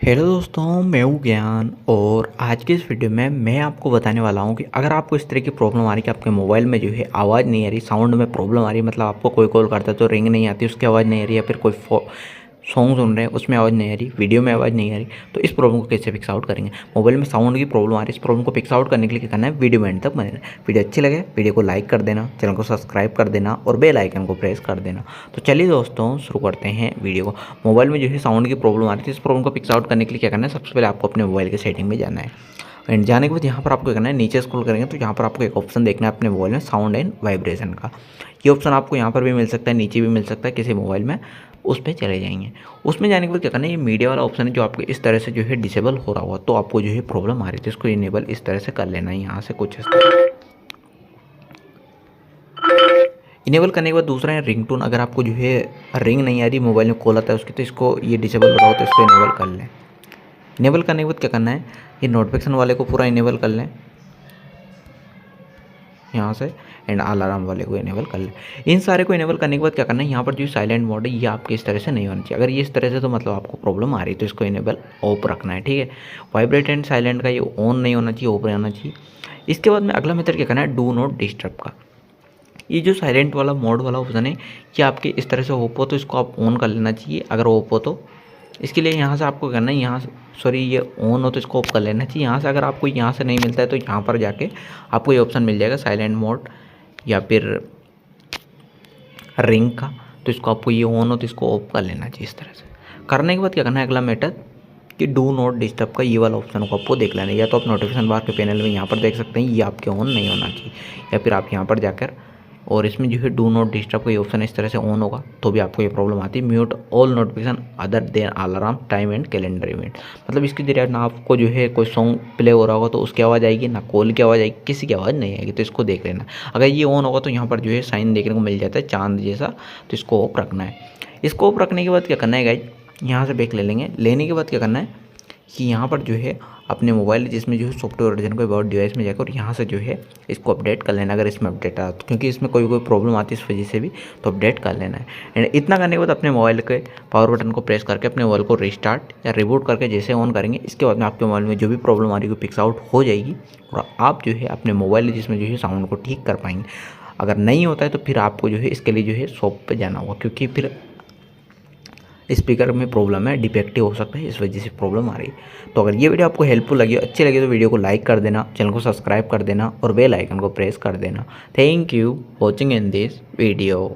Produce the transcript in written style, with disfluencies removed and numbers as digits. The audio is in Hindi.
हेलो दोस्तों, मैं हूँ ज्ञान और आज की इस वीडियो में मैं आपको बताने वाला हूँ कि अगर आपको इस तरह की प्रॉब्लम आ रही है कि आपके मोबाइल में जो है आवाज़ नहीं आ रही, साउंड में प्रॉब्लम आ रही है, मतलब आपको कोई कॉल करता है तो रिंग नहीं आती, उसकी आवाज़ नहीं आ रही, या फिर कोई सॉन्ग सुन रहे हैं उसमें आवाज़ नहीं आ रही, वीडियो में आवाज़ नहीं आ रही, तो इस प्रॉब्लम को कैसे फिक्स आउट करेंगे। मोबाइल में साउंड की प्रॉब्लम आ रही है, इस प्रॉब्लम को फिक्स आउट करने के लिए क्या करना है, वीडियो में एंड तक बने रहना। वीडियो अच्छी लगे वीडियो को लाइक कर देना, चैनल को सब्सक्राइब कर देना और बेल आइकन को प्रेस कर देना। तो चलिए दोस्तों शुरू करते हैं वीडियो को। मोबाइल में जो है साउंड की प्रॉब्लम आ रही थी, इस प्रॉब्लम को फिक्स आउट करने के लिए क्या करना है, सबसे पहले आपको अपने मोबाइल के सेटिंग में जाना है। एंड जाने के बाद यहाँ पर आपको क्या करना है, नीचे स्क्रॉल करेंगे तो यहाँ पर आपको एक ऑप्शन देखना है अपने मोबाइल में, साउंड एंड वाइब्रेशन का। ये ऑप्शन आपको यहाँ पर भी मिल सकता है, नीचे भी मिल सकता है किसी मोबाइल में, उस पर चले जाएंगे। उसमें जाने के बाद क्या करना है, ये मीडिया वाला ऑप्शन है जो आपको इस तरह से जो है डिसेबल हो रहा होगा, तो आपको जो है प्रॉब्लम आ रही थी इसको इनेबल इस तरह से कर लेना है, यहाँ से कुछ इस तरह। इनेबल करने के बाद दूसरा है रिंगटोन। अगर आपको जो है रिंग नहीं आ रही, मोबाइल में कॉल आता है उसकी, तो इसको ये डिसेबल हो रहा हो तो इसको इनेबल कर लें। इनेबल करने के बाद क्या करना है, ये नोटिफिकेशन वाले को पूरा इनेबल कर लें यहाँ से, एंड अलार्म वाले को इनेबल कर लें। इन सारे को इनेबल करने के बाद क्या करना है, यहाँ पर जो साइलेंट मोड है ये आपके इस तरह से नहीं होना चाहिए। अगर ये इस तरह से तो मतलब आपको प्रॉब्लम आ रही है, तो इसको इनेबल ऑफ रखना है, ठीक है। वाइब्रेट एंड साइलेंट का ये ऑन नहीं होना चाहिए, ऑफ रहना चाहिए। इसके बाद में अगला मेथड क्या करना है, डू नॉट डिस्टर्ब का। ये जो साइलेंट वाला मोड वाला ऑप्शन है, ये आपके इस तरह से ऑफ हो तो इसको आप ऑन कर लेना चाहिए, अगर ऑफ हो तो। इसके लिए यहाँ से आपको करना है, यहाँ से सॉरी ये ऑन हो तो इसको ऑफ कर लेना चाहिए। यहाँ से अगर आपको यहाँ से नहीं मिलता है तो यहाँ पर जाके आपको ये ऑप्शन मिल जाएगा साइलेंट मोड या फिर रिंग का, तो इसको आपको ये ऑन हो तो इसको ऑफ कर लेना चाहिए। इस तरह से करने के बाद क्या करना है, अगला मेथड कि डू नॉट डिस्टर्ब का ये वाला ऑप्शन को आपको देख लेना है। या तो आप नोटिफिकेशन बार के पैनल में यहाँ पर देख सकते हैं, ये आपके ऑन नहीं होना चाहिए, या फिर आप यहाँ पर जाकर और इसमें जो है डू नॉट डिस्टर्ब का ये ऑप्शन इस तरह से ऑन होगा तो भी आपको ये प्रॉब्लम आती है। Mute all notification other than alarm time and calendar event, मतलब इसके जरिए ना आपको जो है कोई सॉन्ग प्ले हो रहा होगा तो उसकी आवाज़ आएगी, ना कॉल की आवाज़ आएगी, किसी की आवाज़ नहीं आएगी, तो इसको देख लेना। अगर ये ऑन होगा तो यहाँ पर जो है साइन देखने को मिल जाता है चांद जैसा, तो इसको ऑफ रखना है। इसको ऑफ रखने के बाद क्या करना है गाइज, यहाँ से बैक ले लेंगे। लेने के बाद क्या करना है कि यहाँ पर जो है अपने मोबाइल जिसमें जो है सॉफ्टवेयर वर्जन को अबाउट डिवाइस में जाकर यहाँ से जो है इसको अपडेट कर लेना, अगर इसमें अपडेट आ तो, क्योंकि इसमें कोई प्रॉब्लम आती है इस वजह से भी, तो अपडेट कर लेना है। एंड इतना करने के बाद अपने मोबाइल के पावर बटन को प्रेस करके अपने मोबाइल को रिस्टार्ट या रिबूट करके जैसे ऑन करेंगे, इसके बाद में आपके मोबाइल में जो भी प्रॉब्लम आ रही है पिक्स आउट हो जाएगी और आप जो है अपने मोबाइल जिसमें जो है साउंड को ठीक कर पाएंगे। अगर नहीं होता है तो फिर आपको जो है इसके लिए जो है शॉप पर जाना होगा, क्योंकि फिर स्पीकर में प्रॉब्लम है, डिफेक्टिव हो सकता है, इस वजह से प्रॉब्लम आ रही है। तो अगर ये वीडियो आपको हेल्पफुल लगी, अच्छी लगी, तो वीडियो को लाइक कर देना, चैनल को सब्सक्राइब कर देना और बेल आइकन को प्रेस कर देना। Thank you watching in this video.